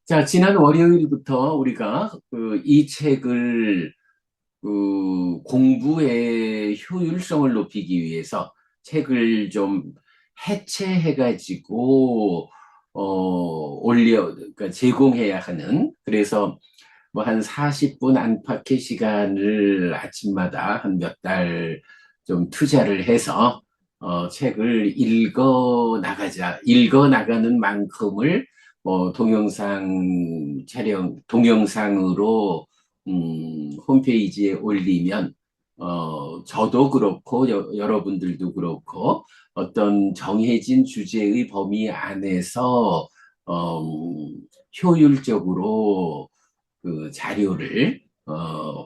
자, 지난 월요일부터 우리가 이 책을 공부의 효율성을 높이기 위해서 책을 좀 해체해가지고 그러니까 제공해야 하는, 그래서 뭐 한 40분 안팎의 시간을 아침마다 한 몇 달 좀 투자를 해서 책을 읽어 나가는 만큼을 동영상으로 홈페이지에 올리면 저도 그렇고 여러분들도 그렇고 어떤 정해진 주제의 범위 안에서 효율적으로 그 자료를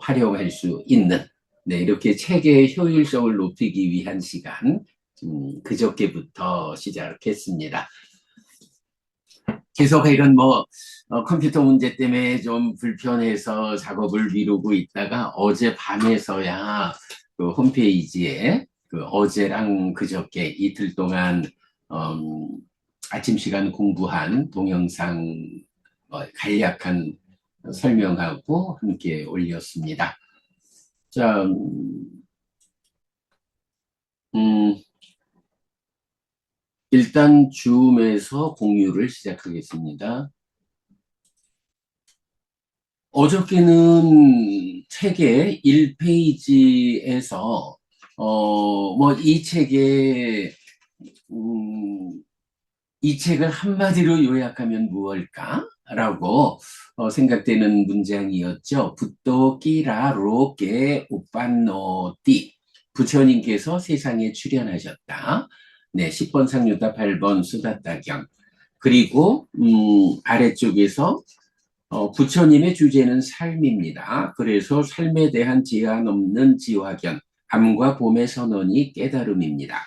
활용할 수 있는, 네, 이렇게 책의 효율성을 높이기 위한 시간, 그저께부터 시작했습니다. 계속 이런 컴퓨터 문제 때문에 좀 불편해서 작업을 미루고 있다가 어젯밤에서야 그 홈페이지에 어제랑 그저께 이틀 동안 아침 시간 공부한 동영상 간략한 설명하고 함께 올렸습니다. 자, 음, 일단 줌에서 공유를 시작하겠습니다. 어저께는 책의 1페이지에서 음, 이 책을 한마디로 요약하면 무엇일까? 라고 생각되는 문장이었죠. 붓도 끼라 로게 오빤노띠. 부처님께서 세상에 출현하셨다. 네, 10번 상유다 8번 수다따경. 그리고 아래쪽에서 부처님의 주제는 삶입니다. 그래서 삶에 대한 제한 없는 지화견, 암과 봄의 선언이 깨달음입니다.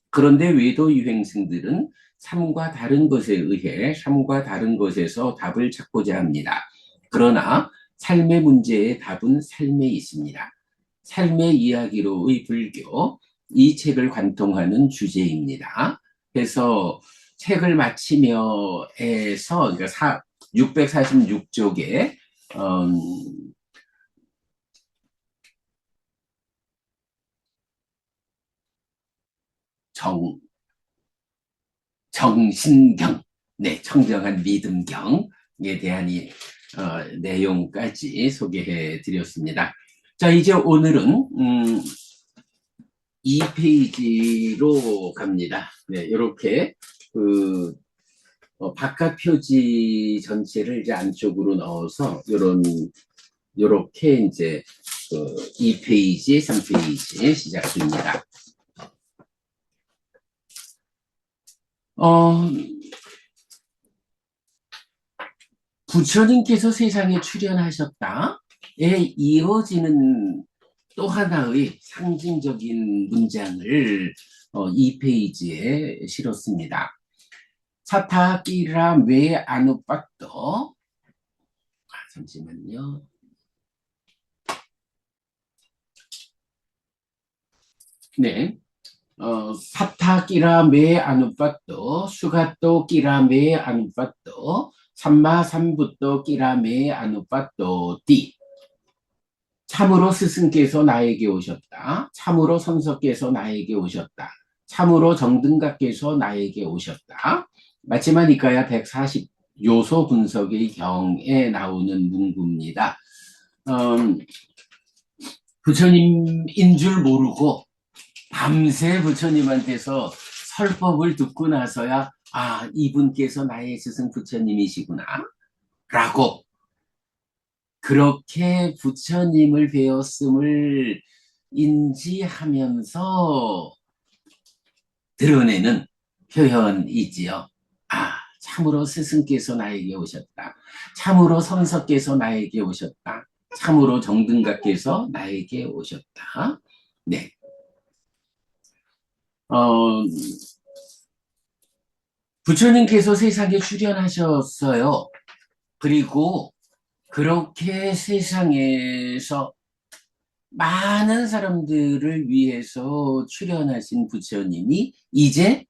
그런데 외도 유행승들은 삶과 다른 것에 의해 삶과 다른 것에서 답을 찾고자 합니다. 그러나 삶의 문제의 답은 삶에 있습니다. 삶의 이야기로의 불교, 이 책을 관통하는 주제입니다. 그래서 책을 마치며 해서 그러니까 646쪽에 정 정신경, 네, 청정한 믿음경에 대한 내용까지 소개해 드렸습니다. 자, 이제 오늘은 2페이지로 갑니다. 네, 이렇게 그 바깥 표지 전체를 이제 안쪽으로 넣어서 요렇게 이제 2페이지, 3페이지 시작됩니다. 부처님께서 세상에 출현하셨다에 이어지는 또 하나의 상징적인 문장을 2페이지에 실었습니다. 사타끼라 메 아누빠떠. 잠시만요. 네. 사타끼라 메 아누빠떠, 수가또 끼라 메 아누빠떠, 삼마삼부또 끼라 메 아누빠떠 띠. 참으로 스승께서 나에게 오셨다. 참으로 성서께서 나에게 오셨다. 참으로 정등각께서 나에게 오셨다. 마지막 니까야 140 요소 분석의 경에 나오는 문구입니다. 부처님인 줄 모르고 밤새 부처님한테서 설법을 듣고 나서야 이분께서 나의 스승 부처님이시구나 라고, 그렇게 부처님을 배웠음을 인지하면서 드러내는 표현이지요. 참으로 스승께서 나에게 오셨다. 참으로 성서께서 나에게 오셨다. 참으로 정등각께서 나에게 오셨다. 네. 부처님께서 세상에 출현하셨어요. 그리고 그렇게 세상에서 많은 사람들을 위해서 출현하신 부처님이 이제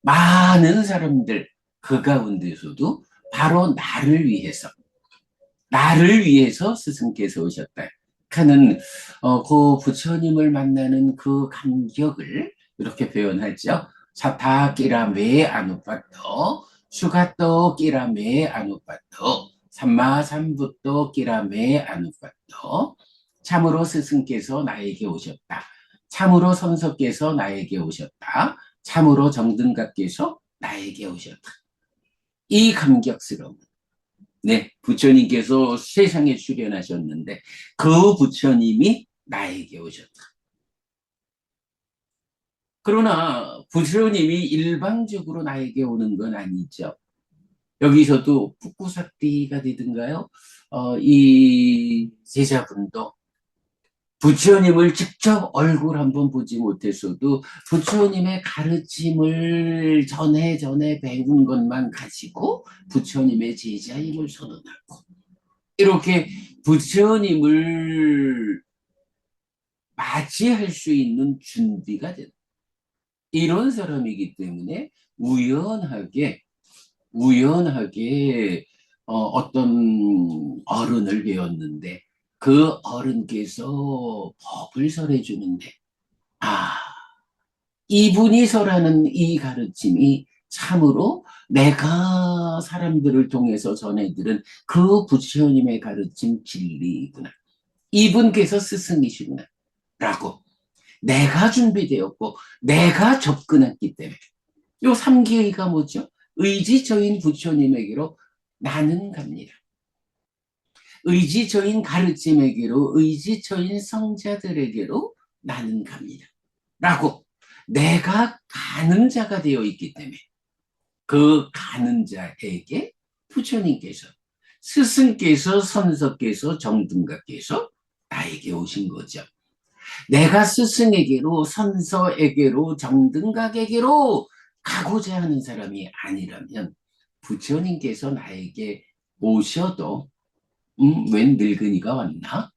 많은 사람들, 그 가운데서도 바로 나를 위해서 스승께서 오셨다 하는 그 부처님을 만나는 그 감격을 이렇게 표현하죠. 사타 끼라 매 아누빠또 수가또 끼라 매 아누빠또 삼마삼부또 끼라 매 아누빠또 참으로 스승께서 나에게 오셨다. 참으로 선서께서 나에게 오셨다. 참으로 정등각께서 나에게 오셨다. 이 감격스러움. 네, 부처님께서 세상에 출현하셨는데 그 부처님이 나에게 오셨다. 그러나 부처님이 일방적으로 나에게 오는 건 아니죠. 여기서도 푸꾸삭디가 되든가요? 이 제자분도 부처님을 직접 얼굴 한번 보지 못했어도 부처님의 가르침을 전에 배운 것만 가지고 부처님의 제자임을 선언하고 이렇게 부처님을 맞이할 수 있는 준비가 된다. 이런 사람이기 때문에 우연하게 어떤 어른을 배웠는데 그 어른께서 법을 설해 주는데 아 이분이 설하는 이 가르침이 참으로 내가 사람들을 통해서 전해들은 그 부처님의 가르침 진리이구나. 이분께서 스승이시구나. 라고 내가 준비되었고 내가 접근했기 때문에 요 3기가 뭐죠? 의지처인 부처님에게로 나는 갑니다. 의지처인 가르침에게로 의지처인 성자들에게로 나는 갑니다. 라고 내가 가는 자가 되어 있기 때문에 그 가는 자에게 부처님께서 스승께서 선서께서 정등각께서 나에게 오신 거죠. 내가 스승에게로 선서에게로 정등각에게로 가고자 하는 사람이 아니라면 부처님께서 나에게 오셔도 웬 늙은이가 왔나?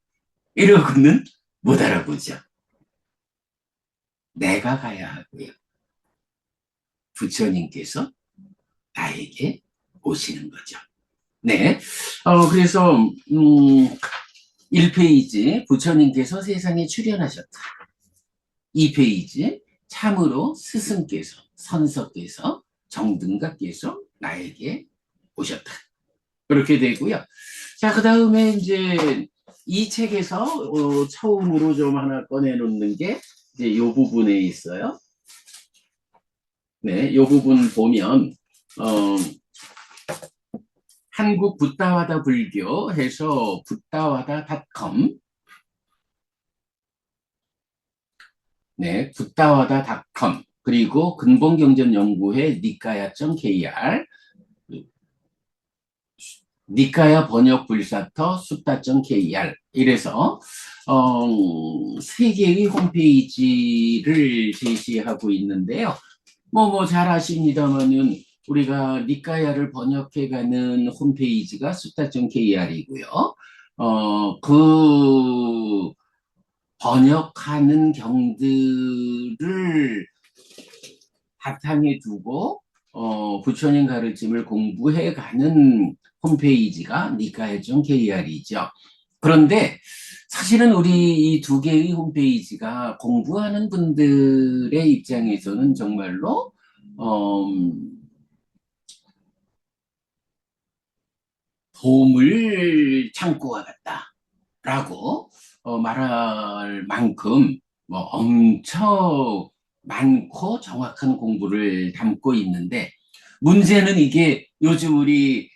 이러고는 못 알아보죠. 내가 가야 하고요. 부처님께서 나에게 오시는 거죠. 네. 그래서 1페이지 부처님께서 세상에 출현하셨다. 2페이지 참으로 스승께서 선서께서 정등각께서 나에게 오셨다. 그렇게 되고요. 자, 그 다음에 이제 이 책에서 처음으로 좀 하나 꺼내놓는 게 이제 이 부분에 있어요. 네, 이 부분 보면 한국 붓다와다 불교 해서 붓다와다닷컴 네, 붓다와다닷컴 그리고 근본경전연구회 니까야.kr 니까야 번역불사터 숫다.kr 이래서 세 개의 홈페이지를 제시하고 있는데요. 잘 아십니다만은 우리가 니까야를 번역해가는 홈페이지가 숫다.kr이고요. 그 번역하는 경들을 바탕에 두고 부처님 가르침을 공부해가는 홈페이지가 니까야.kr이죠. 그런데 사실은 우리 이 두 개의 홈페이지가 공부하는 분들의 입장에서는 정말로 보물 창고와 같다라고 말할 만큼 엄청 많고 정확한 공부를 담고 있는데 문제는 이게 요즘 우리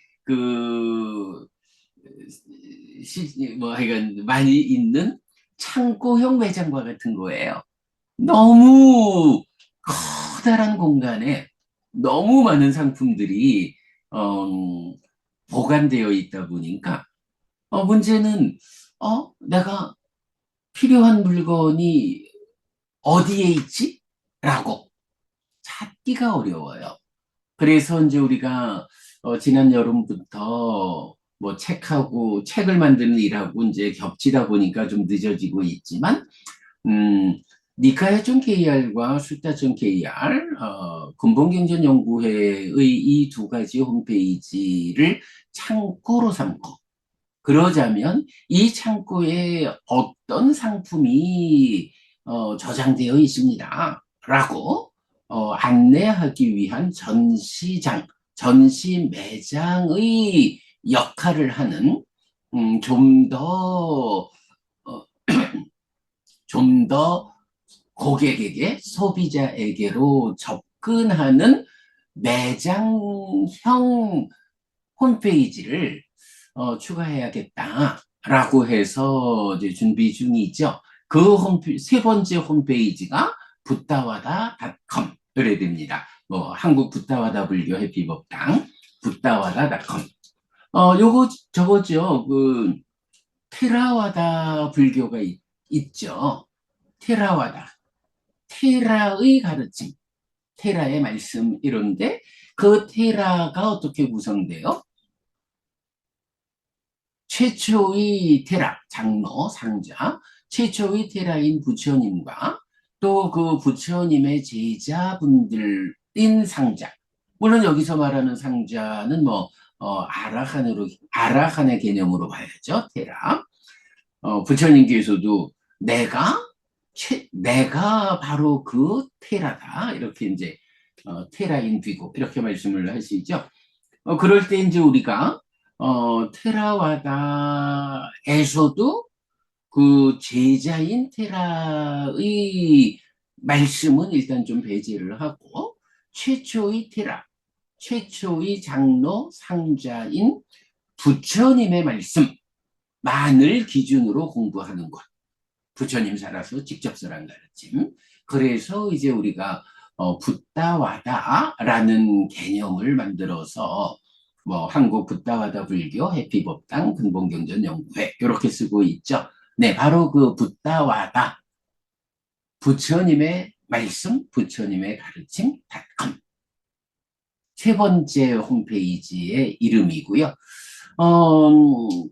하여간 많이 있는 창고형 매장과 같은 거예요. 너무 커다란 공간에 너무 많은 상품들이 보관되어 있다 보니까 문제는 내가 필요한 물건이 어디에 있지? 라고 찾기가 어려워요. 그래서 이제 우리가 지난 여름부터 책을 만드는 일하고 이제 겹치다 보니까 좀 늦어지고 있지만 니카야존 KR과 수타존 KR, 근본경전연구회의 이 두 가지 홈페이지를 창고로 삼고, 그러자면 이 창고에 어떤 상품이 저장되어 있습니다. 라고 안내하기 위한 전시장, 전시 매장의 역할을 하는 좀 더 고객에게, 소비자에게로 접근하는 매장형 홈페이지를 추가해야겠다라고 해서 이제 준비 중이죠. 그 세 번째 홈페이지가 붓다와다닷컴 이래 됩니다. 뭐 한국 붓다와다 불교 해피법당 붓다와다닷컴. 요거 저거죠. 그 테라와다 불교가 있죠. 테라와다. 테라의 가르침, 테라의 말씀 이런데 그 테라가 어떻게 구성돼요? 최초의 테라, 장로, 상자, 최초의 테라인 부처님과 또 그 부처님의 제자분들인 상자. 물론 여기서 말하는 상자는 뭐, 아라한의 개념으로 봐야죠, 테라. 부처님께서도 내가 바로 그 테라다. 이렇게 이제, 테라인 비고, 이렇게 말씀을 하시죠. 그럴 때 이제 우리가 테라와다에서도 그 제자인 테라의 말씀은 일단 좀 배제를 하고 최초의 테라, 최초의 장로 상자인 부처님의 말씀만을 기준으로 공부하는 것. 부처님 살아서 직접 설한 가르침. 그래서 이제 우리가 붓다와다라는 개념을 만들어서 뭐 한국 붓다와다 불교 해피법당 근본경전연구회 이렇게 쓰고 있죠. 네, 바로 그 붓다와다 부처님의 말씀, 부처님의 가르침 닷컴 세 번째 홈페이지의 이름이고요.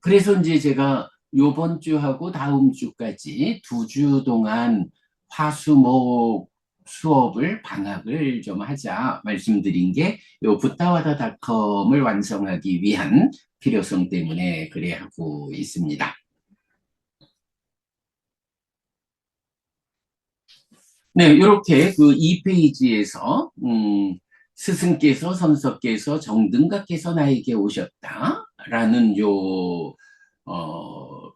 그래서 이제 제가 요번 주하고 다음 주까지 두 주 동안 화수목 수업을 방학을 좀 하자 말씀드린 게 요 붓다와다닷컴을 완성하기 위한 필요성 때문에 그래 하고 있습니다. 네, 이렇게 그 2페이지에서 스승께서 선서께서 정등각께서 나에게 오셨다라는 요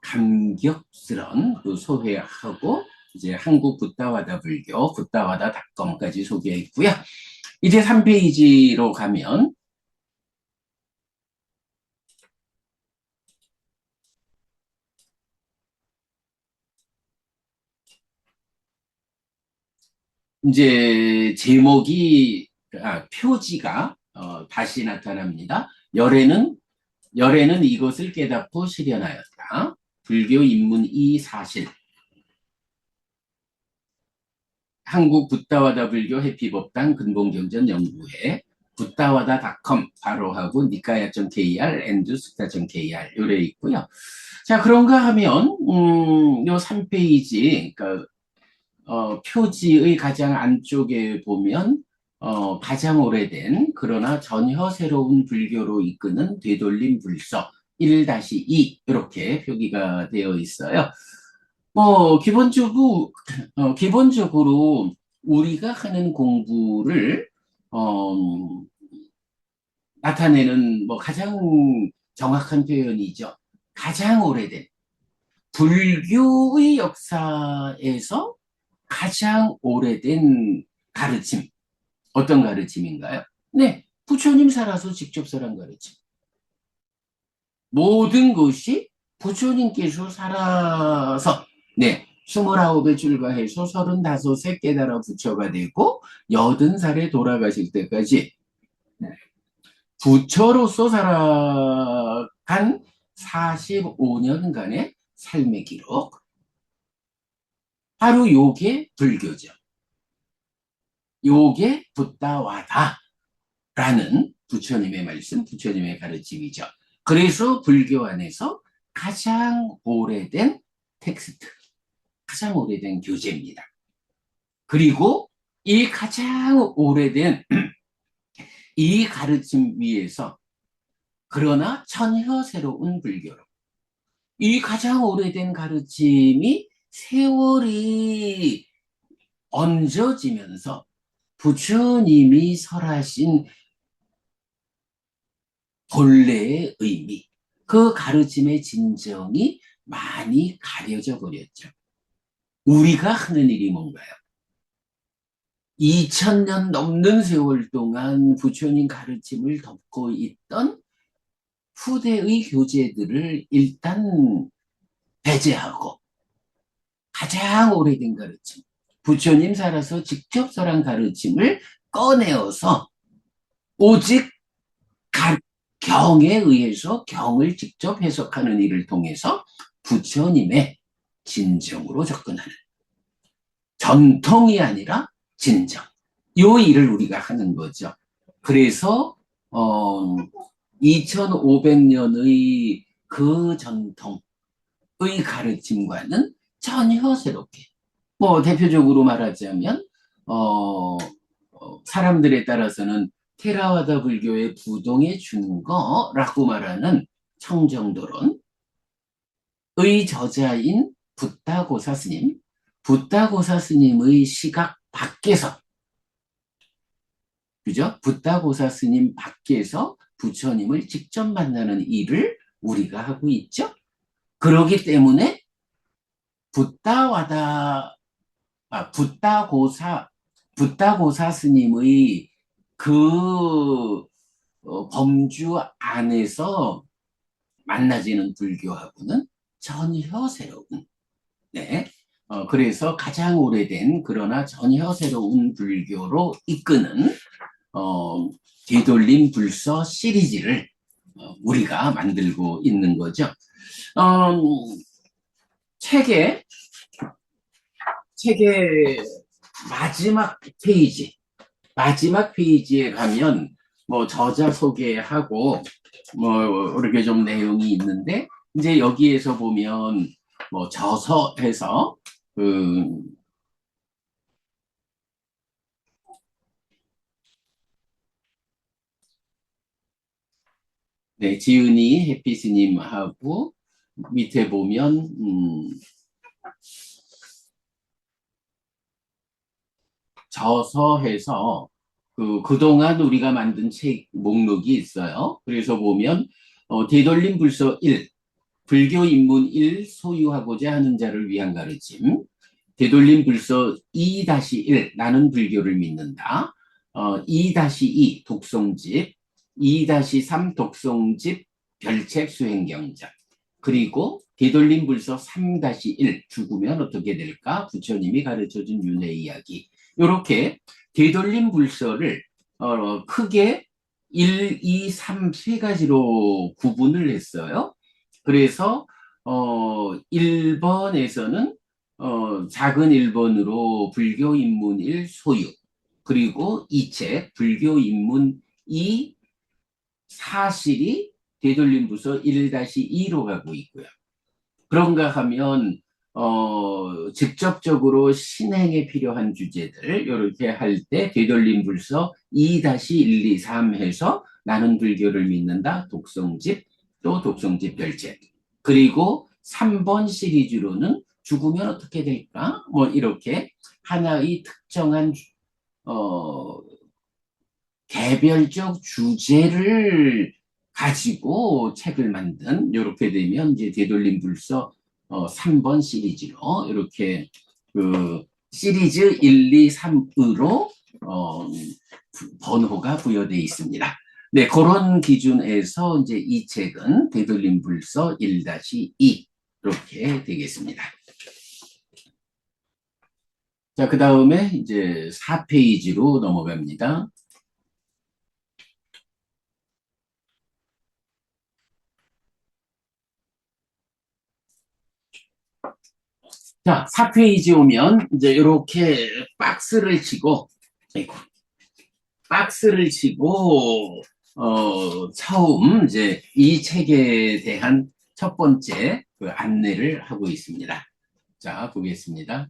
감격스런 그 소회하고 이제 한국 붓다와다 불교 붓다와다닷컴까지 소개했고요. 이제 3페이지로 가면 이제 제목이 표지가 다시 나타납니다. 열애는 이것을 깨닫고 실현하였다. 불교 입문 이 사실. 한국 붓다와다 불교 해피법당 근본경전연구회 붓다와다닷컴 바로 하고 니카야.kr 엔두스타.kr 요래 있고요. 자, 그런가 하면 요 3페이지 그러니까 표지의 가장 안쪽에 보면 가장 오래된 그러나 전혀 새로운 불교로 이끄는 되돌림 불서 1-2 이렇게 표기가 되어 있어요. 기본적으로 우리가 하는 공부를 어, 나타내는 뭐 가장 정확한 표현이죠. 가장 오래된 불교의 역사에서 가장 오래된 가르침. 어떤 가르침인가요? 네, 부처님 살아서 직접 설한 가르침. 모든 것이 부처님께서 살아서 네, 29에 출가해서 35에 깨달아 부처가 되고 80살에 돌아가실 때까지 부처로서 살아간 45년간의 삶의 기록. 바로 요게 불교죠. 요게 붓다와다라는 부처님의 말씀, 부처님의 가르침이죠. 그래서 불교 안에서 가장 오래된 텍스트, 가장 오래된 교재입니다. 그리고 이 가장 오래된 이 가르침 위에서 그러나 전혀 새로운 불교로 이 가장 오래된 가르침이 세월이 얹어지면서 부처님이 설하신 본래의 의미, 그 가르침의 진정이 많이 가려져 버렸죠. 우리가 하는 일이 뭔가요? 2000년 넘는 세월 동안 부처님 가르침을 덮고 있던 후대의 교재들을 일단 배제하고 가장 오래된 가르침, 부처님 살아서 직접 설한 가르침을 꺼내어서 오직 경에 의해서 경을 직접 해석하는 일을 통해서 부처님의 진정으로 접근하는 전통이 아니라 진정. 이 일을 우리가 하는 거죠. 그래서 2500년의 그 전통의 가르침과는 전혀 새롭게 뭐 대표적으로 말하자면 사람들에 따라서는 테라와다 불교의 부동의 준거라고 말하는 청정도론의 저자인 붓다고사 스님, 붓다고사 스님의 시각 밖에서, 그죠? 붓다고사 스님 밖에서 부처님을 직접 만나는 일을 우리가 하고 있죠. 그러기 때문에 붓다고사 스님의 그 범주 안에서 만나지는 불교하고는 전혀 새로운, 네. 그래서 가장 오래된 그러나 전혀 새로운 불교로 이끄는 되돌림 불서 시리즈를 우리가 만들고 있는 거죠. 책의 마지막 페이지에 가면 뭐 저자 소개하고 뭐 이렇게 좀 내용이 있는데 이제 여기에서 보면 뭐 저서해서 네, 지은이 해피스님하고 밑에 보면 저서해서 그동안 우리가 만든 책 목록이 있어요. 그래서 보면 되돌림 불서 1, 불교 입문 1 소유하고자 하는 자를 위한 가르침, 되돌림 불서 2-1 나는 불교를 믿는다, 2-2 독송집, 2-3 독송집 별책 수행경전, 그리고 되돌림 불서 3-1 죽으면 어떻게 될까? 부처님이 가르쳐준 윤회 이야기. 이렇게 되돌림 불서를 크게 1, 2, 3, 세 가지로 구분을 했어요. 그래서 1번에서는 작은 1번으로 불교 입문 1 소유, 그리고 이 책 불교 입문 2 사실이 되돌림 부서 1-2로 가고 있고요. 그런가 하면 직접적으로 신행에 필요한 주제들 이렇게 할 때 되돌림 불서 2-1, 2, 3 해서 나는 불교를 믿는다 독송집, 또 독송집 별책, 그리고 3번 시리즈로는 죽으면 어떻게 될까? 뭐 이렇게 하나의 특정한 개별적 주제를 가지고 책을 만든, 이렇게 되면 이제 되돌림 불서 3번 시리즈로 이렇게 그 시리즈 1, 2, 3으로 번호가 부여되어 있습니다. 네, 그런 기준에서 이제 이 책은 되돌림 불서 1-2 이렇게 되겠습니다. 자, 그 다음에 이제 4페이지로 넘어갑니다. 자, 4페이지 오면 이제 이렇게 박스를 치고, 처음 이제 이 책에 대한 첫 번째 그 안내를 하고 있습니다. 자, 보겠습니다.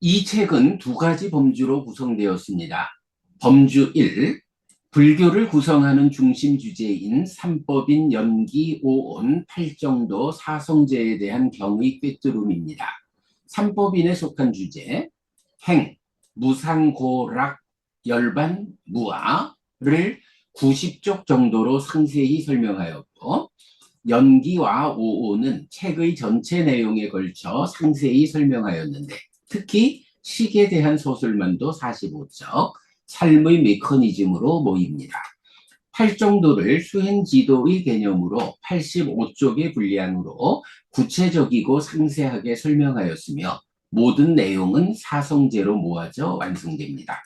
이 책은 두 가지 범주로 구성되었습니다. 범주 1, 불교를 구성하는 중심 주제인 삼법인 연기, 오온, 팔정도, 사성제에 대한 경의 꿰뚫음입니다. 삼법인에 속한 주제, 행, 무상고락, 열반, 무아를 90쪽 정도로 상세히 설명하였고, 연기와 오오는 책의 전체 내용에 걸쳐 상세히 설명하였는데, 특히 식에 대한 소설만도 45쪽, 삶의 메커니즘으로 모입니다. 팔정도를 수행지도의 개념으로 85쪽의 분량으로 구체적이고 상세하게 설명하였으며, 모든 내용은 사성제로 모아져 완성됩니다.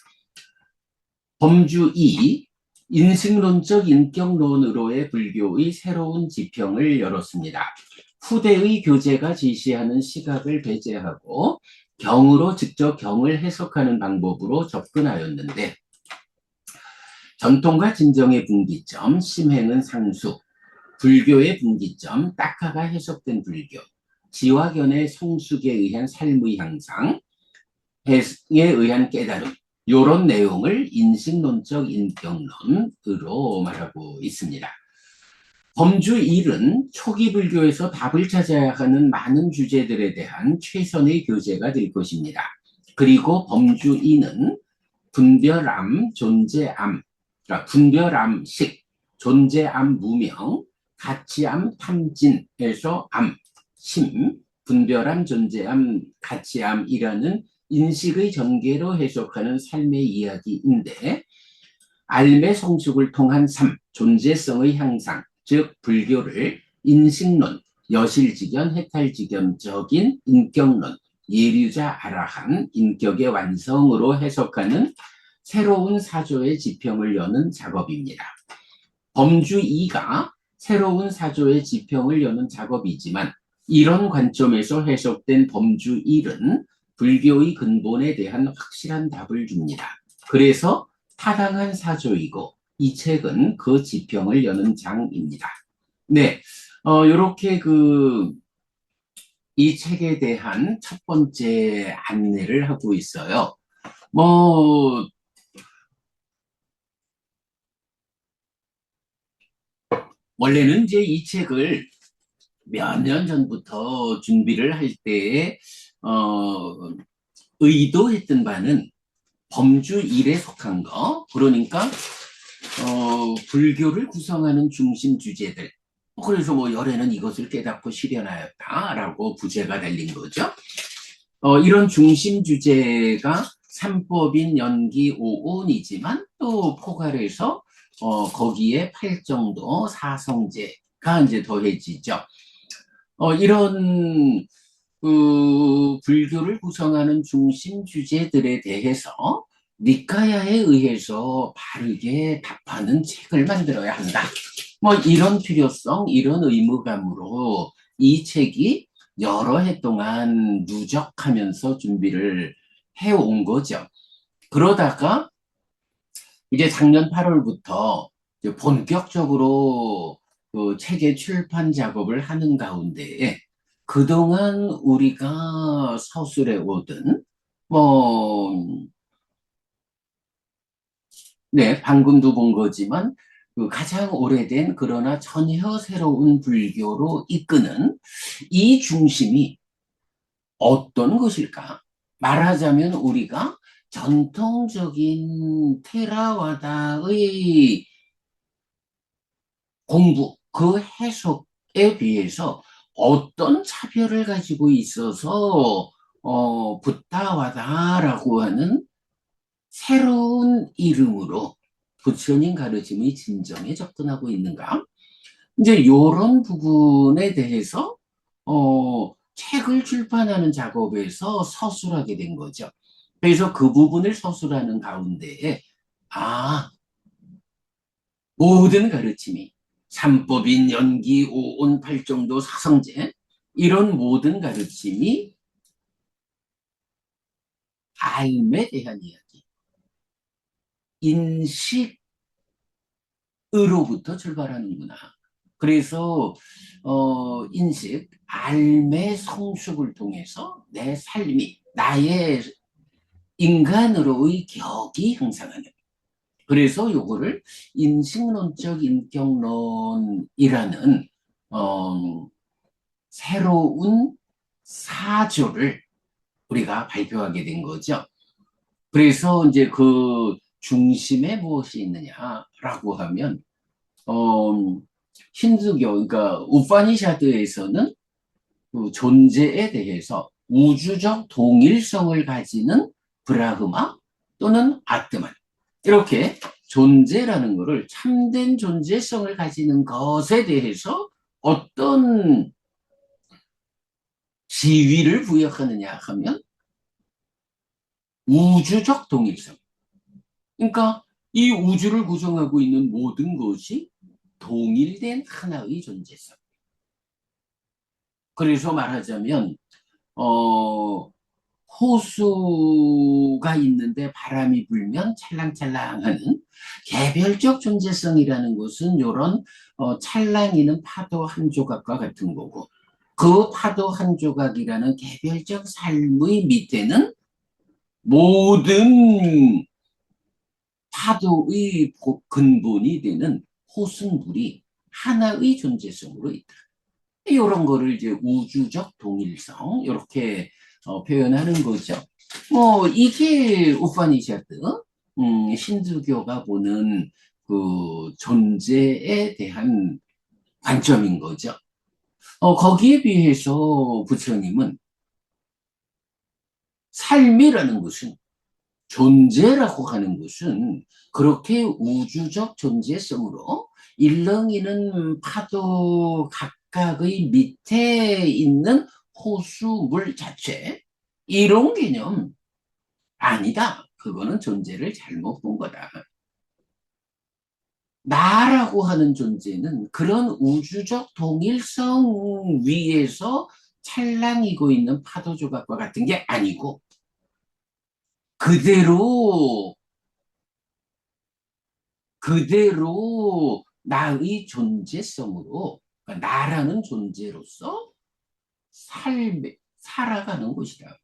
범주 2, 인식론적 인격론으로의 불교의 새로운 지평을 열었습니다. 후대의 교재가 제시하는 시각을 배제하고 경으로 직접 경을 해석하는 방법으로 접근하였는데, 전통과 진정의 분기점, 심행은 상수, 불교의 분기점, 딱하가 해석된 불교, 지화견의 성숙에 의한 삶의 향상, 해에 의한 깨달음, 이런 내용을 인식론적 인격론으로 말하고 있습니다. 범주 1은 초기 불교에서 답을 찾아야 하는 많은 주제들에 대한 최선의 교재가 될 것입니다. 그리고 범주 2는 분별암, 존재암, 그러니까 분별암식, 존재암 무명, 가치암 탐진에서 암, 심, 분별암, 존재암, 가치암이라는 인식의 전개로 해석하는 삶의 이야기인데, 삶의 성숙을 통한 삶, 존재성의 향상, 즉 불교를 인식론, 여실직연, 해탈직연적인 인격론, 예류자 아라한 인격의 완성으로 해석하는 새로운 사조의 지평을 여는 작업입니다. 범주 2가 새로운 사조의 지평을 여는 작업이지만, 이런 관점에서 해석된 범주 1은 불교의 근본에 대한 확실한 답을 줍니다. 그래서 타당한 사조이고, 이 책은 그 지평을 여는 장입니다. 네, 이렇게 이 책에 대한 첫 번째 안내를 하고 있어요. 뭐, 원래는 이제 이 책을 몇 년 전부터 준비를 할 때에, 의도했던 바는 범주 1에 속한 거, 그러니까 불교를 구성하는 중심 주제들. 그래서 뭐 열애는 이것을 깨닫고 실현하였다라고 부제가 달린 거죠. 이런 중심 주제가 삼법인 연기 오온이지만 또 포괄해서 거기에 팔정도 사성제가 이제 더해지죠. 이런 불교를 구성하는 중심 주제들에 대해서 니카야에 의해서 바르게 답하는 책을 만들어야 한다. 뭐 이런 필요성, 이런 의무감으로 이 책이 여러 해 동안 누적하면서 준비를 해온 거죠. 그러다가 이제 작년 8월부터 본격적으로 그 책의 출판 작업을 하는 가운데, 그동안 우리가 서술해 오던 뭐, 네, 방금도 본 거지만 그 가장 오래된 그러나 전혀 새로운 불교로 이끄는 이 중심이 어떤 것일까? 말하자면 우리가 전통적인 테라와다의 공부, 그 해석에 비해서 어떤 차별을 가지고 있어서 붓다와다라고 하는 새로운 이름으로 부처님 가르침의 진정에 접근하고 있는가? 이제 이런 부분에 대해서 책을 출판하는 작업에서 서술하게 된 거죠. 그래서 그 부분을 서술하는 가운데에 아, 모든 가르침이 삼법인 연기 오온 팔정도 사성제 이런 모든 가르침이 삶에 대한 이야기, 인식으로부터 출발하는구나. 그래서 인식, 삶의 성숙을 통해서 내 삶이 나의 인간으로의 격이 형성하는. 그래서 요거를 인식론적 인격론이라는 어, 새로운 사조를 우리가 발표하게 된 거죠. 그래서 이제 그 중심에 무엇이 있느냐라고 하면 어, 힌두교, 그러니까 우파니샤드에서는 그 존재에 대해서 우주적 동일성을 가지는 브라흐마 또는 아트만, 이렇게 존재라는 것을 참된 존재성을 가지는 것에 대해서 어떤 지위를 부여하느냐 하면 우주적 동일성. 그러니까 이 우주를 구성하고 있는 모든 것이 동일된 하나의 존재성. 그래서 말하자면 호수가 있는데 바람이 불면 찰랑찰랑하는 개별적 존재성이라는 것은 이런 찰랑이는 파도 한 조각과 같은 거고, 그 파도 한 조각이라는 개별적 삶의 밑에는 모든 파도의 근본이 되는 호수물이 하나의 존재성으로 있다. 이런 거를 이제 우주적 동일성 이렇게 표현하는 거죠. 이게 우파니샤드, 힌두교가 보는 그 존재에 대한 관점인 거죠. 거기에 비해서 부처님은 삶이라는 것은, 존재라고 하는 것은 그렇게 우주적 존재성으로 일렁이는 파도 각각의 밑에 있는 호수물 자체, 이런 개념 아니다. 그거는 존재를 잘못 본 거다. 나라고 하는 존재는 그런 우주적 동일성 위에서 찰랑이고 있는 파도 조각과 같은 게 아니고, 그대로 나의 존재성으로, 그러니까 나라는 존재로서 살아가는 것이다.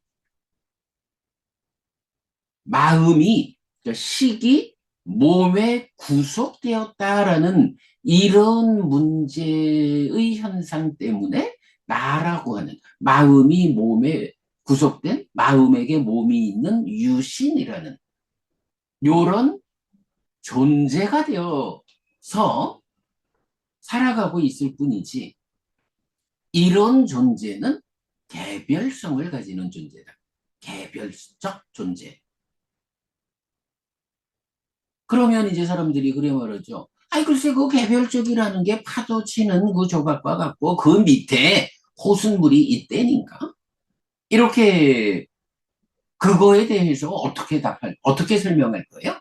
마음이, 그러니까 식이 몸에 구속되었다라는 이런 문제의 현상 때문에 나라고 하는, 마음이 몸에 구속된, 마음에게 몸이 있는 유신이라는 요런 존재가 되어서 살아가고 있을 뿐이지, 이런 존재는 개별성을 가지는 존재다. 개별적 존재. 그러면 이제 사람들이 그래 말하죠. 아이, 글쎄, 그 개별적이라는 게 파도 치는 그 조각과 같고, 그 밑에 호수물이 있다니까? 이렇게, 그거에 대해서 어떻게 설명할 거예요?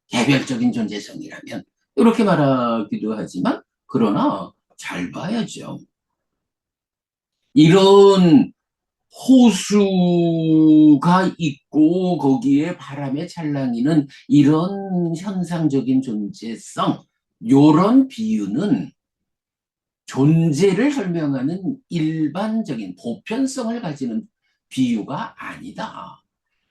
개별적인 존재성이라면. 이렇게 말하기도 하지만, 그러나 잘 봐야죠. 이런 호수가 있고 거기에 바람에 찰랑이는 이런 현상적인 존재성, 요런 비유는 존재를 설명하는 일반적인 보편성을 가지는 비유가 아니다.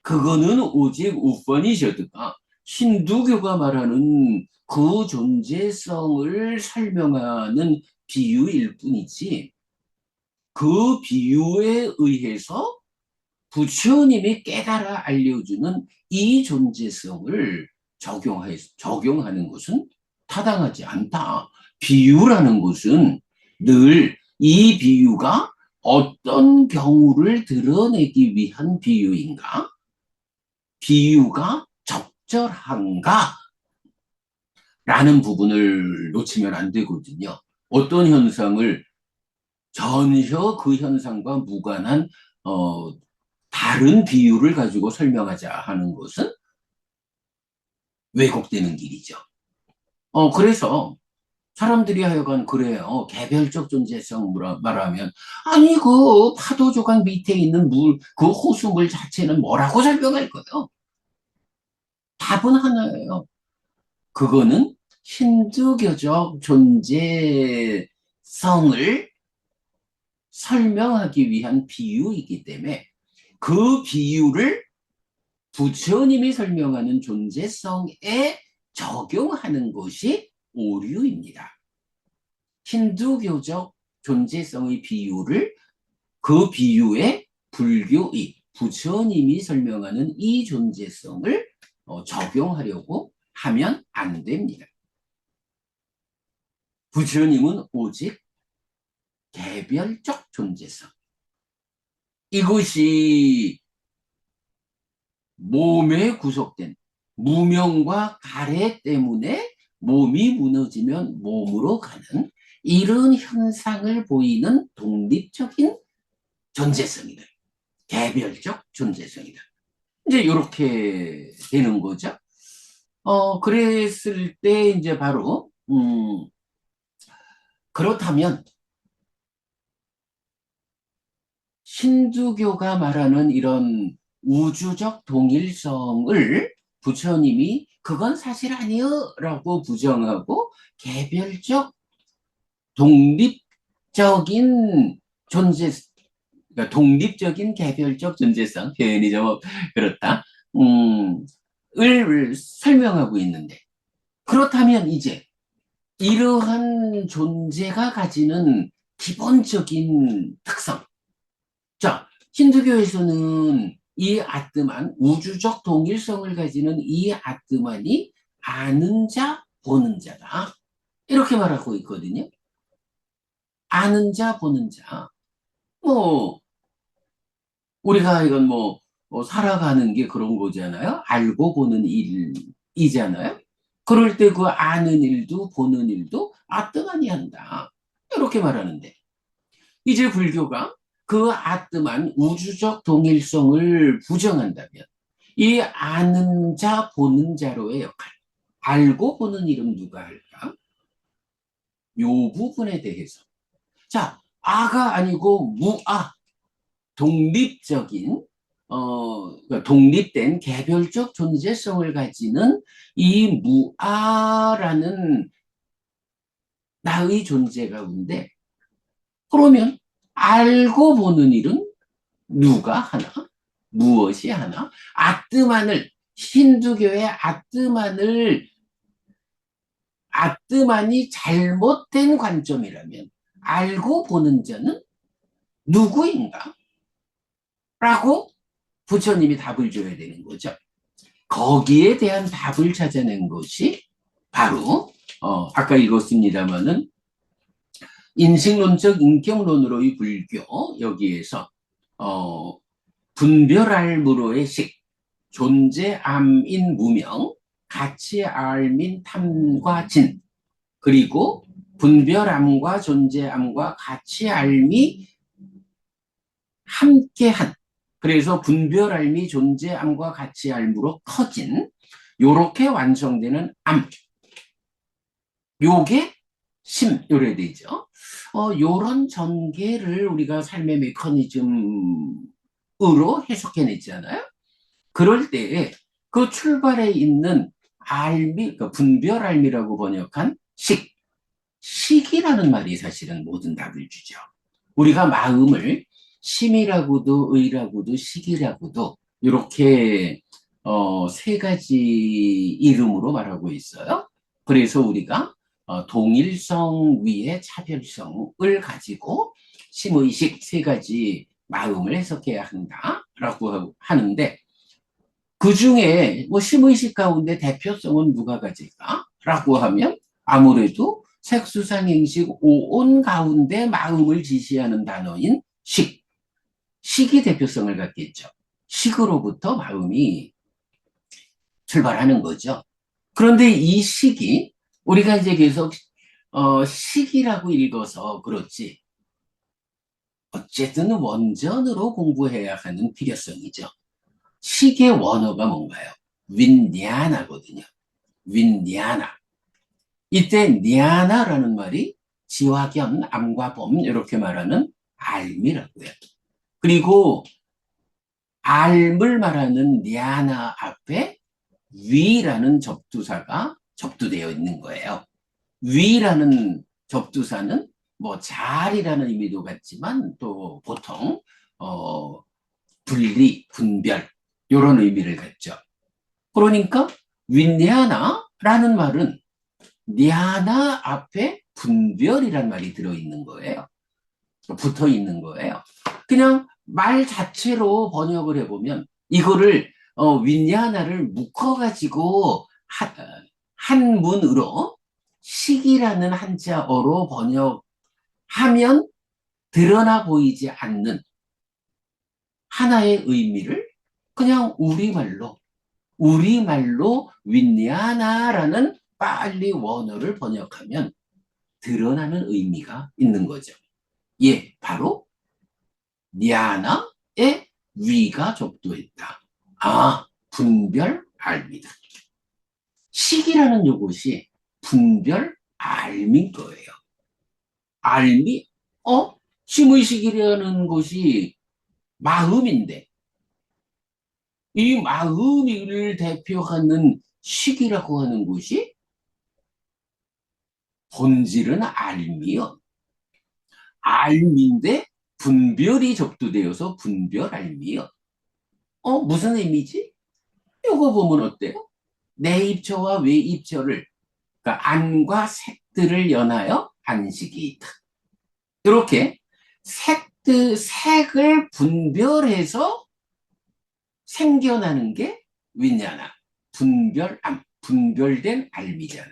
그거는 오직 우파니셔드가, 힌두교가 말하는 그 존재성을 설명하는 비유일 뿐이지, 그 비유에 의해서 부처님이 깨달아 알려주는 이 존재성을 적용하는 것은 타당하지 않다. 비유라는 것은 늘 이 비유가 어떤 경우를 드러내기 위한 비유인가? 비유가 적절한가? 라는 부분을 놓치면 안 되거든요. 어떤 현상을 전혀 그 현상과 무관한 다른 비유를 가지고 설명하자 하는 것은 왜곡되는 길이죠. 그래서 사람들이 하여간 그래요. 개별적 존재성 말하면, 아니 그 파도 조각 밑에 있는 그 호수물 자체는 뭐라고 설명할 거예요? 답은 하나예요. 그거는 힌두교적 존재성을 설명하기 위한 비유이기 때문에 그 비유를 부처님이 설명하는 존재성에 적용하는 것이 오류입니다. 힌두교적 존재성의 비유를 그 비유에 불교의 부처님이 설명하는 이 존재성을 적용하려고 하면 안 됩니다. 부처님은 오직 개별적 존재성. 이것이 몸에 구속된 무명과 가래 때문에 몸이 무너지면 몸으로 가는 이런 현상을 보이는 독립적인 존재성이다. 개별적 존재성이다. 이제 이렇게 되는 거죠. 그랬을 때 이제 바로 그렇다면 힌두교가 말하는 이런 우주적 동일성을 부처님이 그건 사실 아니요 라고 부정하고 개별적 독립적인 존재, 그러니까 독립적인 개별적 존재성, 표현이 좀 그렇다, 을 설명하고 있는데, 그렇다면 이제 이러한 존재가 가지는 기본적인 특성. 자, 힌두교에서는 이 아트만, 우주적 동일성을 가지는 이 아트만이 아는 자, 보는 자다. 이렇게 말하고 있거든요. 아는 자, 보는 자. 뭐, 우리가 이건 살아가는 게 그런 거잖아요. 알고 보는 일이잖아요. 그럴 때 그 아는 일도 보는 일도 아뜨만이 한다. 이렇게 말하는데, 이제 불교가 그 아뜨만 우주적 동일성을 부정한다면, 이 아는 자, 보는 자로의 역할, 알고 보는 일은 누가 할까? 요 부분에 대해서. 자, 아가 아니고 무아, 독립적인 그러니까 독립된 개별적 존재성을 가지는 이 무아라는 나의 존재 가운데 그러면 알고 보는 일은 누가 하나? 무엇이 하나? 아뜨만을 힌두교의 아뜨만이 잘못된 관점이라면 알고 보는 자는 누구인가? 라고 부처님이 답을 줘야 되는 거죠. 거기에 대한 답을 찾아낸 것이 바로 아까 읽었습니다마는 인식론적 인격론으로의 불교 여기에서 분별알무로의 식, 존재암인 무명, 가치알민 탐과 진, 그리고 분별암과 존재암과 가치알미 함께한, 그래서 분별알미 존재암과 가치알무로 커진 요렇게 완성되는 암, 요게 심, 요래 되죠. 요런 전개를 우리가 삶의 메커니즘으로 해석해냈잖아요. 그럴 때에 그 출발에 있는 알미, 그러니까 분별알미라고 번역한 식이라는 말이 사실은 모든 답을 주죠. 우리가 마음을 심이라고도 의라고도 식이라고도 이렇게 세 가지 이름으로 말하고 있어요. 그래서 우리가 동일성 위에 차별성을 가지고 심의식 세 가지 마음을 해석해야 한다라고 하는데 그 중에 심의식 가운데 대표성은 누가 가질까? 라고 하면 아무래도 색수상행식 오온 가운데 마음을 지시하는 단어인 식이 대표성을 갖겠죠. 식으로부터 마음이 출발하는 거죠. 그런데 이 식이 우리가 이제 계속 식이라고 읽어서 그렇지 어쨌든 원전으로 공부해야 하는 필요성이죠. 식의 원어가 뭔가요? 윈냐나거든요. 윈냐나. 이때 냐나라는 말이 지화견, 암과 범 이렇게 말하는 알미라고요. 그리고 알을 말하는 냐나 앞에 위라는 접두사가 접두되어 있는 거예요. 위라는 접두사는 뭐 잘이라는 의미도 같지만 또 보통 분리, 분별 이런 의미를 갖죠. 그러니까 윈냐나라는 말은 냐나 앞에 분별이란 말이 들어있는 거예요. 붙어 있는 거예요. 그냥 말 자체로 번역을 해보면 이거를 윈냐나를 묶어가지고 한 문으로 식이라는 한자어로 번역하면 드러나 보이지 않는 하나의 의미를 그냥 우리말로 윈냐나라는 빨리 원어를 번역하면 드러나는 의미가 있는 거죠. 예, 바로 냐나의 위가 접두했다. 아, 분별 알미다. 식이라는 요것이 분별 알미인 거예요. 알미? 심의식이라는 것이 마음인데 이 마음을 대표하는 식이라고 하는 것이 본질은 알미요. 알미인데 분별이 접두되어서 분별 알미요. 무슨 의미지? 이거 보면 어때요? 내입처와 외입처를 그러니까 안과 색들을 연하여 안식이 있다. 이렇게 색을 분별해서 생겨나는 게 윈냐나 분별된 알미잖아요.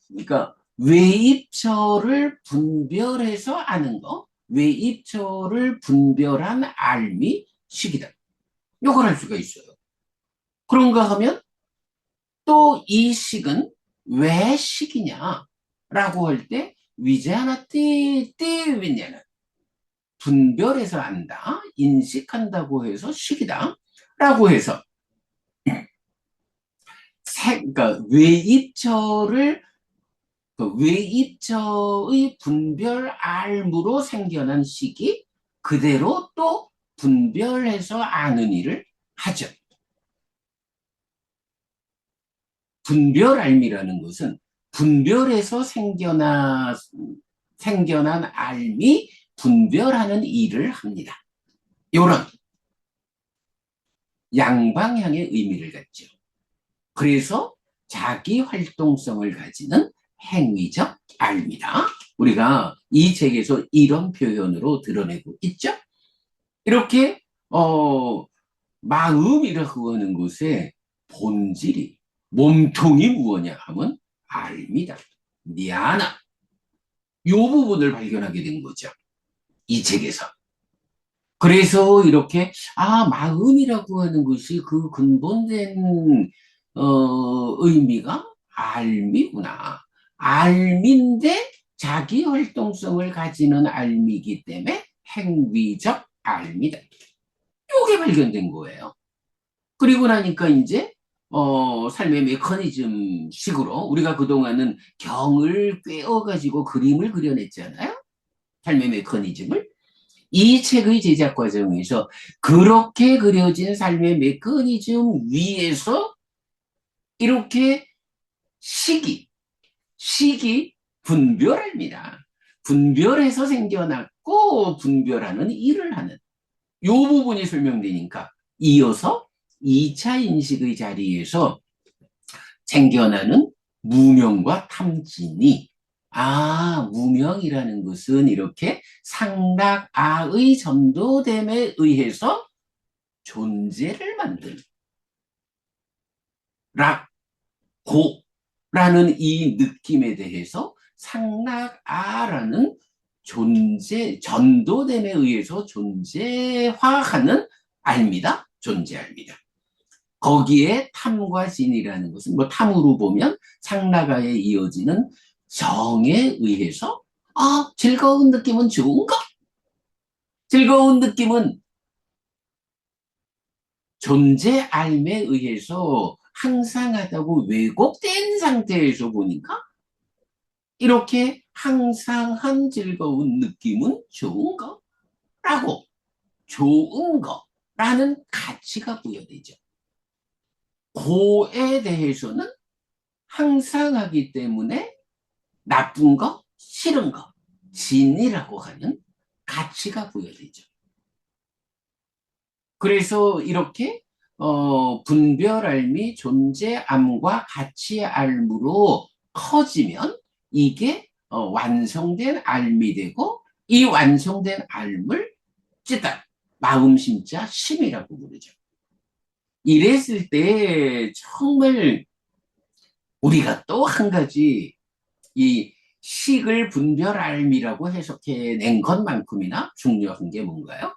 그러니까 외입처를 분별해서 아는 거, 외입처를 분별한 알미 식이다. 이걸 할 수가 있어요. 그런가 하면 또 이 식은 왜 식이냐라고 할 때 위자나 띠위냐는 분별해서 안다, 인식한다고 해서 식이다 라고 해서 그러니까 외입처의 분별 알무로 생겨난 식이 그대로 또 분별해서 아는 일을 하죠. 분별 알미라는 것은 분별해서 생겨난 알미 분별하는 일을 합니다. 이런 양방향의 의미를 갖죠. 그래서 자기 활동성을 가지는 행위적 알미다. 우리가 이 책에서 이런 표현으로 드러내고 있죠. 이렇게 마음이라고 하는 것의 본질이 몸통이 무엇냐 하면 알미다. 니아나. 이 부분을 발견하게 된 거죠. 이 책에서. 그래서 이렇게 마음이라고 하는 것이 그 근본된 의미가 알미구나. 알미인데 자기 활동성을 가지는 알미이기 때문에 행위적 알미다. 이게 발견된 거예요. 그리고 나니까 이제 삶의 메커니즘 식으로 우리가 그동안은 경을 꿰어가지고 그림을 그려냈잖아요. 삶의 메커니즘을. 이 책의 제작 과정에서 그렇게 그려진 삶의 메커니즘 위에서 이렇게 식이 분별합니다. 분별해서 생겨났고 분별하는 일을 하는 이 부분이 설명되니까 이어서 2차 인식의 자리에서 생겨나는 무명과 탐진이 무명이라는 것은 이렇게 상락아의 전도됨에 의해서 존재를 만든 락고라는 이 느낌에 대해서 상락아라는 전도됨에 의해서 존재화하는 알미다, 존재알미다. 거기에 탐과 진이라는 것은 뭐 탐으로 보면 상나가에 이어지는 정에 의해서 즐거운 느낌은 좋은 것. 즐거운 느낌은 존재 알에 의해서 항상하다고 왜곡된 상태에서 보니까 이렇게 항상한 즐거운 느낌은 좋은 거라고 좋은 거라는 가치가 부여되죠. 고에 대해서는 항상 하기 때문에 나쁜 거, 싫은 거, 진이라고 하는 가치가 부여되죠. 그래서 이렇게 분별알미, 존재암과 가치알무로 커지면 이게 완성된 알미 되고, 이 완성된 알물 찌다 마음 심자 심이라고 부르죠. 이랬을 때 정말 우리가 또 한 가지 이 식을 분별알미라고 해석해낸 것만큼이나 중요한 게 뭔가요?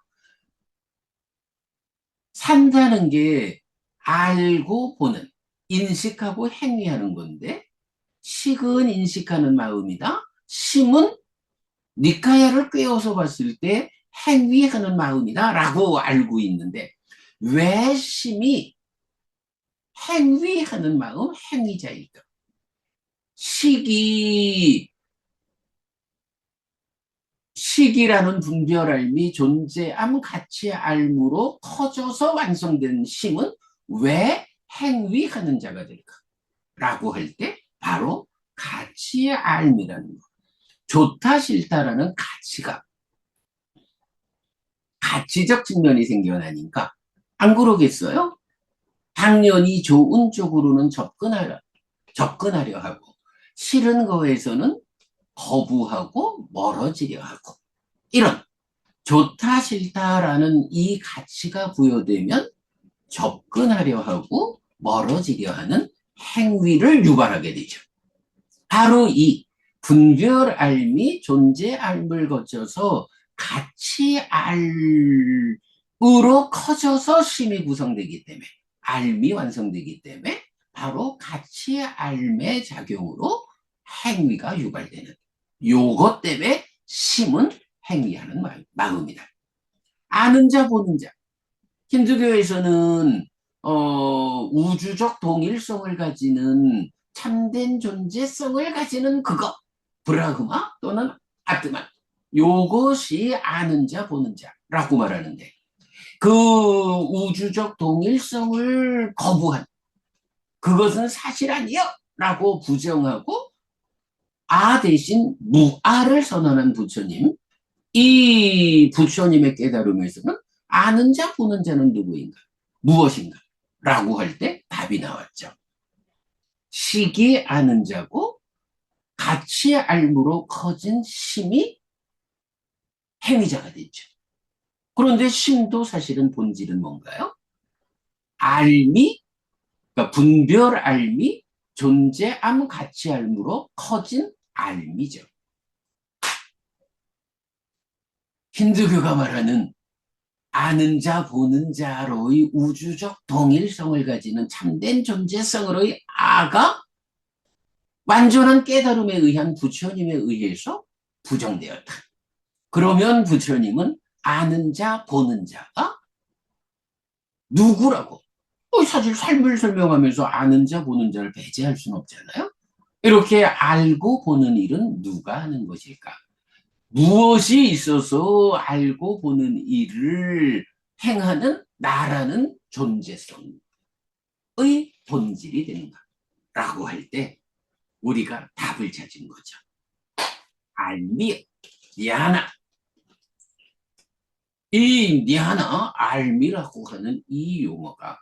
산다는 게 알고 보는, 인식하고 행위하는 건데, 식은 인식하는 마음이다. 심은 니카야를 꿰어서 봤을 때 행위하는 마음이다 라고 알고 있는데, 왜 심이 행위하는 마음, 행위자일까? 식이 식이라는 분별알미, 존재암, 가치알무로 커져서 완성된 심은 왜 행위하는 자가 될까? 라고 할 때 바로 가치알미라는 거. 좋다 싫다라는 가치가 가치적 측면이 생겨나니까 안 그러겠어요? 당연히 좋은 쪽으로는 접근하려 하고 싫은 거에서는 거부하고 멀어지려 하고 이런 좋다 싫다라는 이 가치가 부여되면 접근하려 하고 멀어지려 하는 행위를 유발하게 되죠. 바로 이 분별 알미, 존재 알을 거쳐서 가치 알으로 커져서 심이 구성되기 때문에, 알미 완성되기 때문에 바로 가치 알의 작용으로 행위가 유발되는, 요것 때문에 심은 행위하는 마음이다. 아는 자 보는 자. 힌두교에서는 우주적 동일성을 가지는 참된 존재성을 가지는 그거, 브라흐마 또는 아트만, 요것이 아는 자 보는 자라고 말하는데, 그 우주적 동일성을 거부한, 그것은 사실 아니요 라고 부정하고 대신 무아를 선언한 부처님, 이 부처님의 깨달음에서는 아는 자 보는 자는 누구인가, 무엇인가 라고 할 때 답이 나왔죠. 식이 아는 자고 가치 알무로 커진 심이 행위자가 됐죠. 그런데 심도 사실은 본질은 뭔가요? 알미, 그러니까 분별 알미, 존재암 가치 알무로 커진 알미죠. 힌두교가 말하는 아는 자 보는 자로의 우주적 동일성을 가지는 참된 존재성으로의 아가 완전한 깨달음에 의한 부처님에 의해서 부정되었다. 그러면 부처님은 아는 자 보는 자가 누구라고? 사실 삶을 설명하면서 아는 자 보는 자를 배제할 수는 없잖아요. 이렇게 알고 보는 일은 누가 하는 것일까? 무엇이 있어서 알고 보는 일을 행하는 나라는 존재성의 본질이 되는가? 라고 할 때 우리가 답을 찾은 거죠. 알미, 니하나. 이 니하나, 알미라고 하는 이 용어가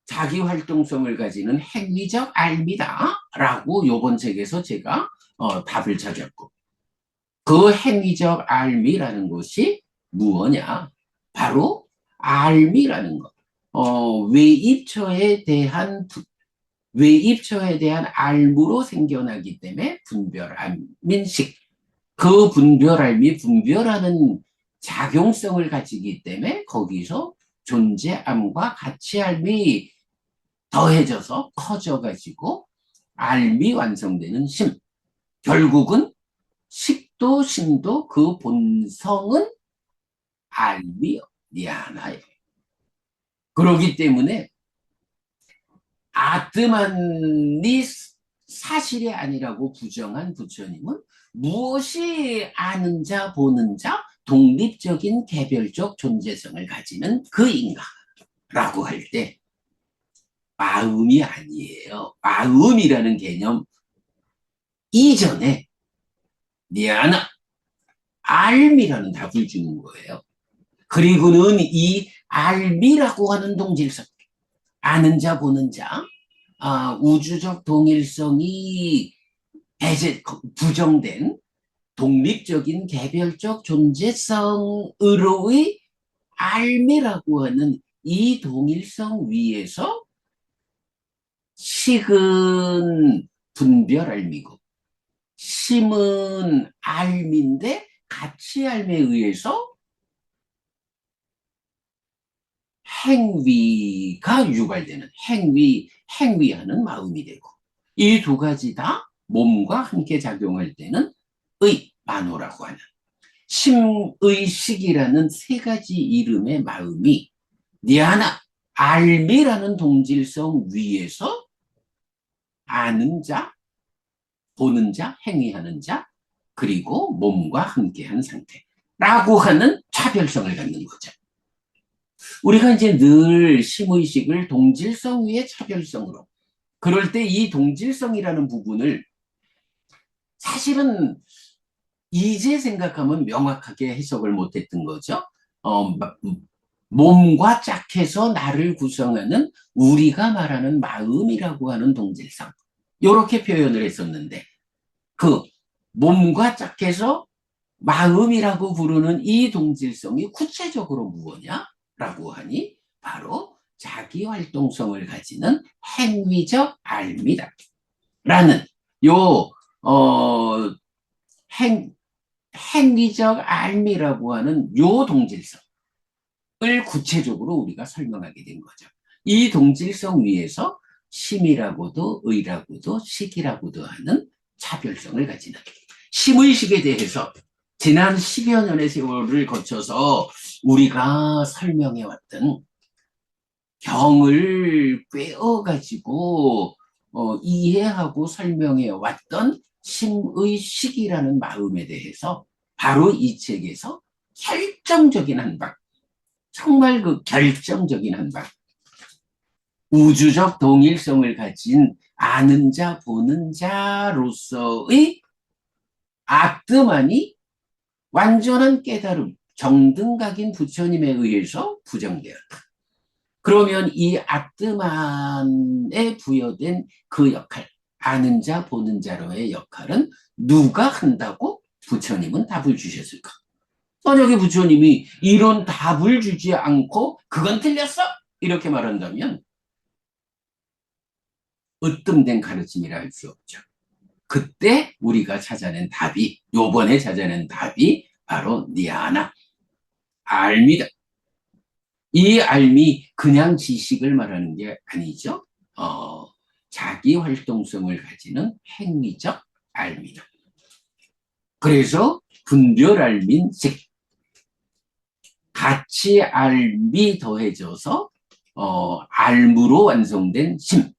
자기 활동성을 가지는 행위적 알미다라고 요번 책에서 제가 답을 찾았고, 그 행위적 알미라는 것이 무엇냐? 바로 알미라는 것. 외입처에 대한 알무로 생겨나기 때문에 분별알민식. 그 분별알미, 분별하는 작용성을 가지기 때문에 거기서 존재암과 가치알미 더해져서 커져가지고 알미 완성되는 심. 결국은 식도, 심도 그 본성은 알미요. 미안하요. 그러기 때문에 아트만이 사실이 아니라고 부정한 부처님은 무엇이 아는 자, 보는 자, 독립적인 개별적 존재성을 가지는 그 인가. 라고 할 때 마음이 아니에요. 마음이라는 개념 이전에 니아나 알미라는 답을 주는 거예요. 그리고는 이 알미라고 하는 동질성, 아는 자 보는 자, 우주적 동일성이 부정된 독립적인 개별적 존재성으로의 알미라고 하는 이 동일성 위에서 식은 분별 알미고 심은 알미인데 가치 알미에 의해서 행위가 유발되는 행위하는 마음이 되고 이 두 가지 다 몸과 함께 작용할 때는 만호라고 하는 심의식이라는 세 가지 이름의 마음이 니하나 알미라는 동질성 위에서 아는 자, 보는 자, 행위하는 자, 그리고 몸과 함께한 상태라고 하는 차별성을 갖는 거죠. 우리가 이제 늘 심의식을 동질성 위의 차별성으로, 그럴 때 이 동질성이라는 부분을 사실은 이제 생각하면 명확하게 해석을 못했던 거죠. 몸과 짝해서 나를 구성하는 우리가 말하는 마음이라고 하는 동질성, 이렇게 표현을 했었는데 그 몸과 짝해서 마음이라고 부르는 이 동질성이 구체적으로 무엇냐라고 하니 바로 자기 활동성을 가지는 행위적 알미다 라는 요 행위적 알미라고 하는 요 동질성을 구체적으로 우리가 설명하게 된 거죠. 이 동질성 위에서 심이라고도 의라고도 식이라고도 하는 차별성을 가지는 심의식에 대해서 지난 10여 년의 세월을 거쳐서 우리가 설명해왔던 경을 꿰어가지고 이해하고 설명해왔던 심의식이라는 마음에 대해서 바로 이 책에서 결정적인 한 방, 정말 그 결정적인 한 방, 우주적 동일성을 가진 아는 자, 보는 자로서의 아트만이 완전한 깨달음, 정등각인 부처님에 의해서 부정되었다. 그러면 이 아트만에 부여된 그 역할, 아는 자, 보는 자로의 역할은 누가 한다고 부처님은 답을 주셨을까? 만약에 부처님이 이런 답을 주지 않고 그건 틀렸어! 이렇게 말한다면 으뜸된 가르침이라 할 수 없죠. 그때 우리가 찾아낸 답이, 요번에 찾아낸 답이 바로 니아나, 알미다. 이 알미 그냥 지식을 말하는 게 아니죠. 자기 활동성을 가지는 행위적 알미다. 그래서 분별 알민식, 가치 알미 더해져서 알무로 완성된 심,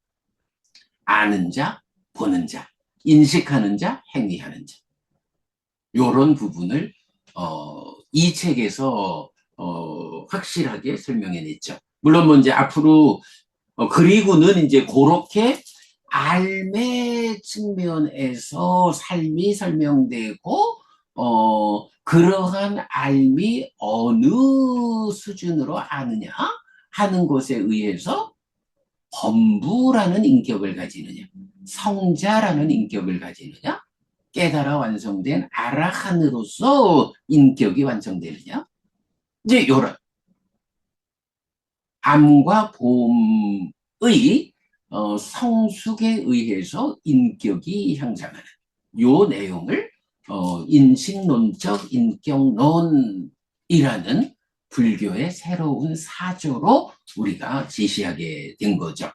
아는 자, 보는 자, 인식하는 자, 행위하는 자. 요런 부분을 이 책에서 확실하게 설명해냈죠. 물론 뭐 이제 앞으로 그리고는 이제 그렇게 알매 측면에서 삶이 설명되고 그러한 알미 어느 수준으로 아느냐 하는 것에 의해서 범부라는 인격을 가지느냐, 성자라는 인격을 가지느냐, 깨달아 완성된 아라한으로서 인격이 완성되느냐, 이제 요런 암과 봄의 성숙에 의해서 인격이 향상하는 요 내용을 인식론적 인격론이라는 불교의 새로운 사조로 우리가 제시하게 된 거죠.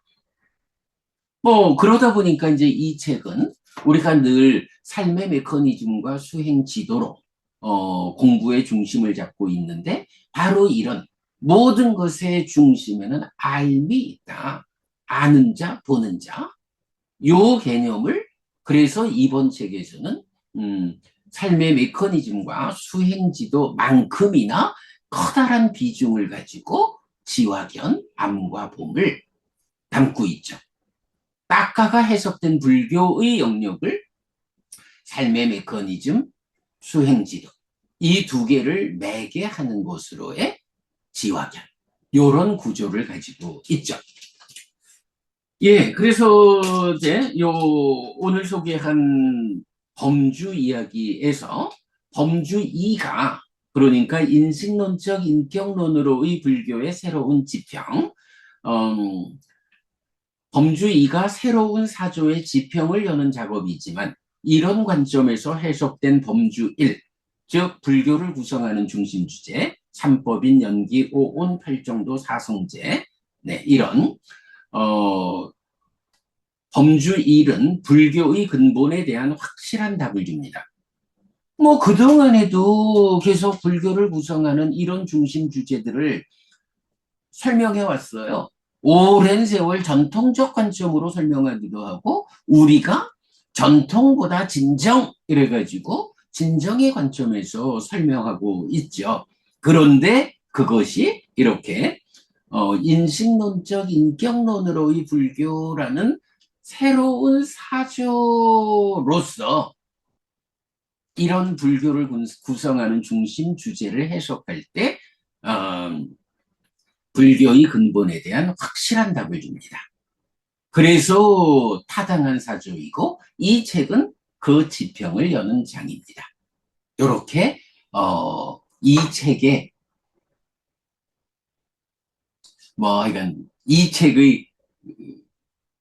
뭐 그러다 보니까 이제 이 책은 우리가 늘 삶의 메커니즘과 수행 지도로 공부의 중심을 잡고 있는데 바로 이런 모든 것의 중심에는 알미 있다. 아는 자, 보는 자. 요 개념을 그래서 이번 책에서는 삶의 메커니즘과 수행 지도만큼이나 커다란 비중을 가지고 지화견, 암과 봄을 담고 있죠. 딱가가 해석된 불교의 영역을 삶의 메커니즘, 수행지도 이 두 개를 매개하는 것으로의 지화견 이런 구조를 가지고 있죠. 예, 그래서 이제 오늘 소개한 범주 이야기에서 범주 2가 그러니까 인식론적 인격론으로의 불교의 새로운 지평, 범주 2가 새로운 사조의 지평을 여는 작업이지만 이런 관점에서 해석된 범주 1, 즉 불교를 구성하는 중심 주제, 삼법인 연기, 오온, 팔정도, 사성제, 네, 이런 범주 1은 불교의 근본에 대한 확실한 답을 줍니다. 뭐 그동안에도 계속 불교를 구성하는 이런 중심 주제들을 설명해 왔어요. 오랜 세월 전통적 관점으로 설명하기도 하고 우리가 전통보다 진정 이래가지고 진정의 관점에서 설명하고 있죠. 그런데 그것이 이렇게 인식론적 인격론으로의 불교라는 새로운 사조로서 이런 불교를 구성하는 중심 주제를 해석할 때 불교의 근본에 대한 확실한 답을 줍니다. 그래서 타당한 사조이고 이 책은 그 지평을 여는 장입니다. 이렇게 이 책에 이건 이 책의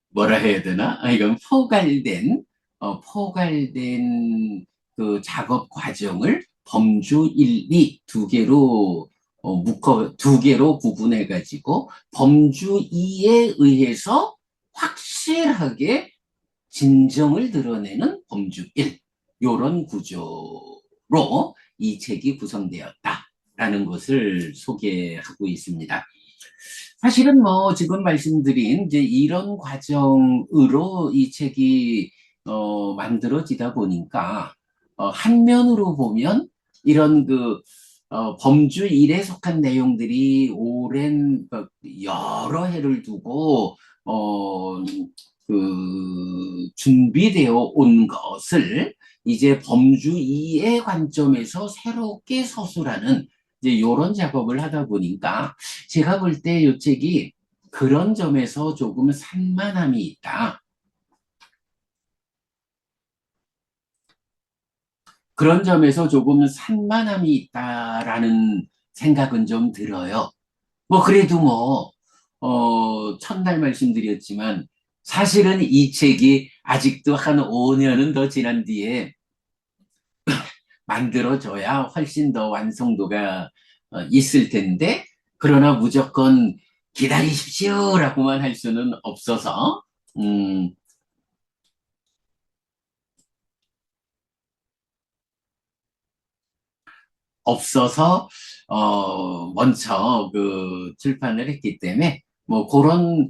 뭐라 해야 되나? 이건 포괄된 그 작업 과정을 범주 1, 2 두 개로 두 개로 구분해 가지고 범주 2에 의해서 확실하게 진정을 드러내는 범주 1 이런 구조로 이 책이 구성되었다라는 것을 소개하고 있습니다. 사실은 지금 말씀드린 이제 이런 과정으로 이 책이 만들어지다 보니까 한면으로 보면 이런 범주 1에 속한 내용들이 오랜 여러 해를 두고 준비되어 온 것을 이제 범주 2의 관점에서 새롭게 서술하는 이제 이런 작업을 하다 보니까 제가 볼 때 이 책이 그런 점에서 조금 산만함이 있다. 그런 점에서 조금 산만함이 있다라는 생각은 좀 들어요. 그래도 첫날 말씀드렸지만 사실은 이 책이 아직도 한 5년은 더 지난 뒤에 만들어져야 훨씬 더 완성도가 있을 텐데 그러나 무조건 기다리십시오라고만 할 수는 없어서 먼저 출판을 했기 때문에 그런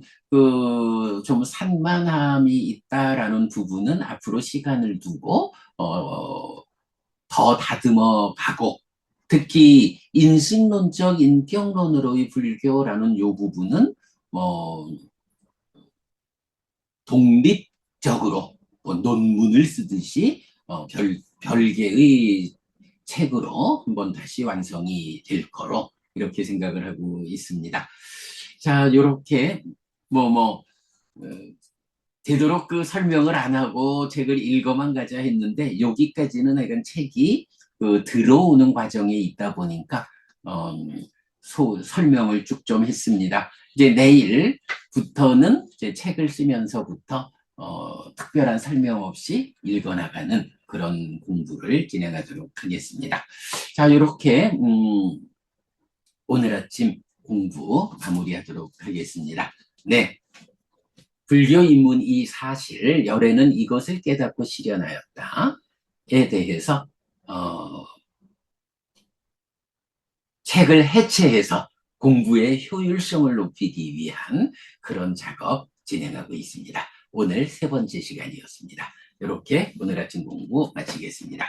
좀 산만함이 있다라는 부분은 앞으로 시간을 두고 더 다듬어 가고 특히 인식론적 인격론으로의 불교라는 요 부분은 독립적으로 논문을 쓰듯이 별개의 책으로 한번 다시 완성이 될 거로 이렇게 생각을 하고 있습니다. 자, 이렇게 되도록 설명을 안 하고 책을 읽어만 가자 했는데 여기까지는 이건 책이 들어오는 과정에 있다 보니까 설명을 쭉 좀 했습니다. 이제 내일부터는 이제 책을 쓰면서부터 특별한 설명 없이 읽어나가는 그런 공부를 진행하도록 하겠습니다. 자, 이렇게 오늘 아침 공부 마무리하도록 하겠습니다. 네. 불교 입문 이 사실, 열애는 이것을 깨닫고 실현하였다에 대해서 책을 해체해서 공부의 효율성을 높이기 위한 그런 작업 진행하고 있습니다. 오늘 세 번째 시간이었습니다. 이렇게 오늘 아침 공부 마치겠습니다.